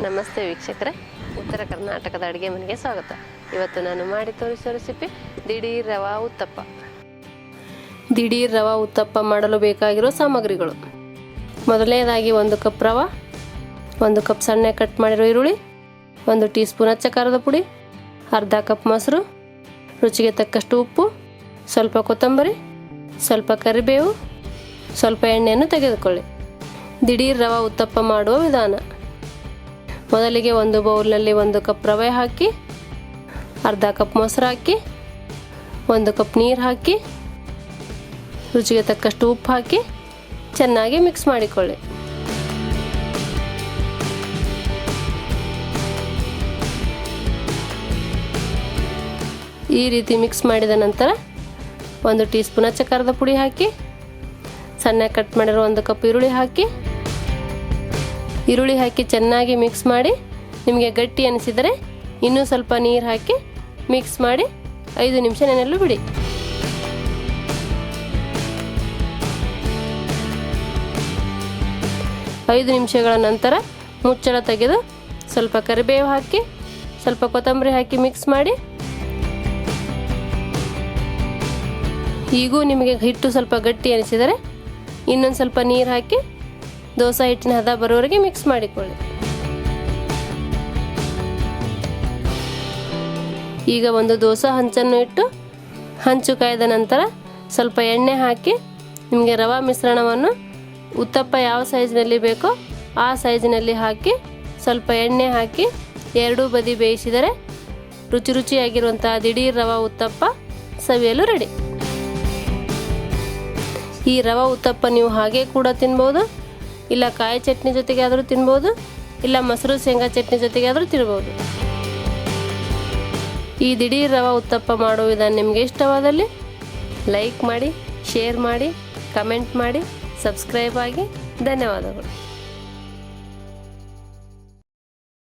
ನಮಸ್ತೆ ವೀಕ್ಷಕರೇ, ಉತ್ತರ ಕರ್ನಾಟಕದ ಅಡುಗೆ ಮನೆಗೆ ಸ್ವಾಗತ. ಇವತ್ತು ನಾನು ಮಾಡಿ ತೋರಿಸೋ ರೆಸಿಪಿ ದಿಢೀರ್ ರವಾ ಉತ್ತಪ್ಪ. ದಿಢೀರ್ ರವಾ ಉತ್ತಪ್ಪ ಮಾಡಲು ಬೇಕಾಗಿರೋ ಸಾಮಗ್ರಿಗಳು: ಮೊದಲನೇದಾಗಿ 1 ಕಪ್ ರವಾ, 1 ಕಪ್ ಸಣ್ಣ ಕಟ್ ಮಾಡಿರೋ ಈರುಳ್ಳಿ, 1 ಟೀ ಸ್ಪೂನ್ ಅಚ್ಚ ಖಾರದ ಪುಡಿ, ಅರ್ಧ ಕಪ್ ಮೊಸರು, ರುಚಿಗೆ ತಕ್ಕಷ್ಟು ಉಪ್ಪು, ಸ್ವಲ್ಪ ಕೊತ್ತಂಬರಿ, ಸ್ವಲ್ಪ ಕರಿಬೇವು, ಸ್ವಲ್ಪ ಎಣ್ಣೆಯನ್ನು ತೆಗೆದುಕೊಳ್ಳಿ. ದಿಢೀರ್ ರವಾ ಉತ್ತಪ್ಪ ಮಾಡುವ ವಿಧಾನ: ಮೊದಲಿಗೆ ಒಂದು ಬೌಲ್ನಲ್ಲಿ 1 ಕಪ್ ರವೆ ಹಾಕಿ, ಅರ್ಧ ಕಪ್ ಮೊಸರು ಹಾಕಿ, 1 ಕಪ್ ನೀರು ಹಾಕಿ, ರುಚಿಗೆ ತಕ್ಕಷ್ಟು ಉಪ್ಪು ಹಾಕಿ ಚೆನ್ನಾಗಿ ಮಿಕ್ಸ್ ಮಾಡಿಕೊಳ್ಳಿ. ಈ ರೀತಿ ಮಿಕ್ಸ್ ಮಾಡಿದ ನಂತರ 1 ಟೀ ಸ್ಪೂನ್ ಅಚ್ಚ ಖಾರದ ಪುಡಿ ಹಾಕಿ, ಸಣ್ಣ ಕಟ್ ಮಾಡಿರೋ 1 ಕಪ್ ಈರುಳ್ಳಿ ಹಾಕಿ ಚೆನ್ನಾಗಿ ಮಿಕ್ಸ್ ಮಾಡಿ, ನಿಮಗೆ ಗಟ್ಟಿ ಅನಿಸಿದರೆ ಇನ್ನೂ ಸ್ವಲ್ಪ ನೀರು ಹಾಕಿ ಮಿಕ್ಸ್ ಮಾಡಿ 5 ನಿಮಿಷ ನೆನೆಯಲು ಬಿಡಿ. ಐದು ನಿಮಿಷಗಳ ನಂತರ ಮುಚ್ಚಳ ತೆಗೆದು ಸ್ವಲ್ಪ ಕರಿಬೇವು ಹಾಕಿ, ಸ್ವಲ್ಪ ಕೊತ್ತಂಬರಿ ಹಾಕಿ ಮಿಕ್ಸ್ ಮಾಡಿ. ಈಗೂ ನಿಮಗೆ ಹಿಟ್ಟು ಸ್ವಲ್ಪ ಗಟ್ಟಿ ಅನಿಸಿದರೆ ಇನ್ನೊಂದು ಸ್ವಲ್ಪ ನೀರು ಹಾಕಿ ದೋಸೆ ಹಿಟ್ಟಿನ ಹದ ಬರೋವರೆಗೆ ಮಿಕ್ಸ್ ಮಾಡಿಕೊಳ್ಳಿ. ಈಗ ಒಂದು ದೋಸೆ ಹಂಚನ್ನು ಇಟ್ಟು ಹಂಚು ಕಾಯ್ದ ನಂತರ ಸ್ವಲ್ಪ ಎಣ್ಣೆ ಹಾಕಿ, ನಿಮಗೆ ರವಾ ಮಿಶ್ರಣವನ್ನು ಉತ್ತಪ್ಪ ಯಾವ ಸೈಜ್ನಲ್ಲಿ ಬೇಕೋ ಆ ಸೈಜ್ನಲ್ಲಿ ಹಾಕಿ ಸ್ವಲ್ಪ ಎಣ್ಣೆ ಹಾಕಿ ಎರಡೂ ಬದಿ ಬೇಯಿಸಿದರೆ ರುಚಿಯಾಗಿರುವಂಥ ದಿಢೀರ್ ರವಾ ಉತ್ತಪ್ಪ ಸವಿಯಲು ರೆಡಿ. ಈ ರವಾ ಉತ್ತಪ್ಪ ನೀವು ಹಾಗೆ ಕೂಡ ತಿನ್ಬೋದು, ಇಲ್ಲ ಕಾಯಿ ಚಟ್ನಿ ಜೊತೆಗೆ ಆದರೂ ತಿನ್ಬೋದು, ಇಲ್ಲ ಮೊಸರು ಶೇಂಗಾ ಚಟ್ನಿ ಜೊತೆಗೆ ಆದರೂ ತಿನ್ಬೋದು. ಈ ದಿಢೀರ್ ರವಾ ಉತ್ತಪ್ಪ ಮಾಡೋ ವಿಧಾನ ನಿಮಗೆ ಇಷ್ಟವಾದಲ್ಲಿ ಲೈಕ್ ಮಾಡಿ, ಶೇರ್ ಮಾಡಿ, ಕಮೆಂಟ್ ಮಾಡಿ, ಸಬ್ಸ್ಕ್ರೈಬ್ ಆಗಿ. ಧನ್ಯವಾದಗಳು.